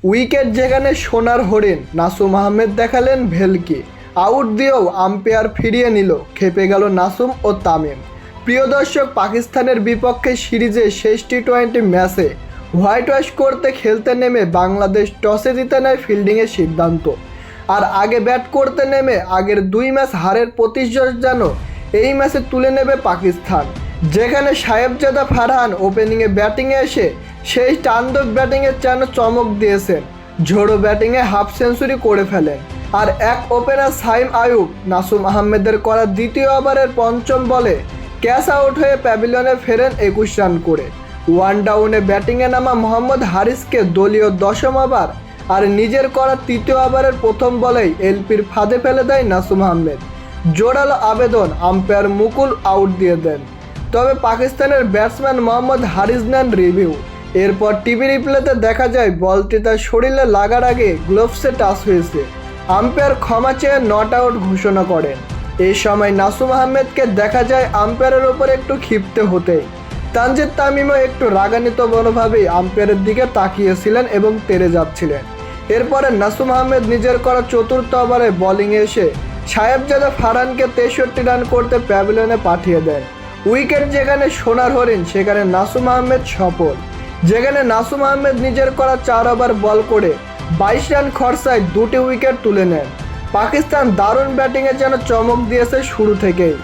Wicket যেখানে সোনার হরিণ, নাসুম আহমেদ দেখালেন ভেলকি। আউট দিয়েও আম্পায়ার ফিরিয়ে নিল, খেপে গেল নাসুম ও তামিম। প্রিয় দর্শক, পাকিস্তানের বিপক্ষে সিরিজে শেষ টি-20 ম্যাচে হোয়াইট ওয়াশ করতে খেলতে নেমে বাংলাদেশ টসে জিতে নেয় ফিল্ডিংয়ের সিদ্ধান্ত। আর আগে ব্যাট করতে নেমে আগের 2 ম্যাচ হারের প্রতিশোধ যেন এই ম্যাচে তুলে নেবে পাকিস্তান, যেখানে সাহেবজাদা ফারহান ওপেনিংয়ে ব্যাটিংয়ে এসে সেই তাণ্ডব ব্যাটিংয়ের যেন চমক দিয়েছেন। ঝোড়ো ব্যাটিংয়ে হাফ সেঞ্চুরি করে ফেলেন। আর এক ওপেনার সাইম আয়ুব নাসুম আহমেদের করা দ্বিতীয় ওভারের পঞ্চম বলে ক্যাচ আউট হয়ে প্যাভিলিয়নে ফেরেন 21 রান করে। ওয়ান ডাউনে ব্যাটিংয়ে নামা মোহাম্মদ হারিসকে দলীয় 10ম ওভার আর নিজের করা তৃতীয় ওভারের প্রথম বলেই এলপির ফাঁদে ফেলে দেয় নাসুম আহমেদ। জোরালো আবেদন, আম্পায়ার মুকুল আউট দিয়ে দেন। তবে পাকিস্তানের ব্যাটসম্যান মোহাম্মদ হারিস নেন রিভিউ। এরপর টিভি রিপ্লেতে দেখা যায় বলটি তার শরীরে লাগার আগে গ্লোভসে টাচ হয়েছে। আম্পায়ার ক্ষমা চেয়ে নট আউট ঘোষণা করেন। এই সময় নাসুম আহমেদকে দেখা যায় আম্পায়ারের ওপর একটু ক্ষিপ্ত হতেই। তানজিদ তামিমও একটু রাগান্বিত মনোভাবেই আম্পায়ারের দিকে তাকিয়েছিলেন এবং তেড়ে যাচ্ছিলেন। এরপরে নাসুম আহমেদ নিজের করা চতুর্থ ওভারে বোলিংয়ে এসে সাহেবজাদা ফারহানকে 63 রান করতে প্যাভিলিয়নে পাঠিয়ে দেন। উইকেট যেখানে সোনার হরিণ, সেখানে নাসুম আহমেদ সফল। যেখানে নাসুম আহমেদ নিজের করা 4 ওভার বল করে 22 রান খরচায় 2টি উইকেট তুলে নেন। পাকিস্তান দারুণ ব্যাটিংয়ে যেন চমক দিয়েছে শুরু থেকেই।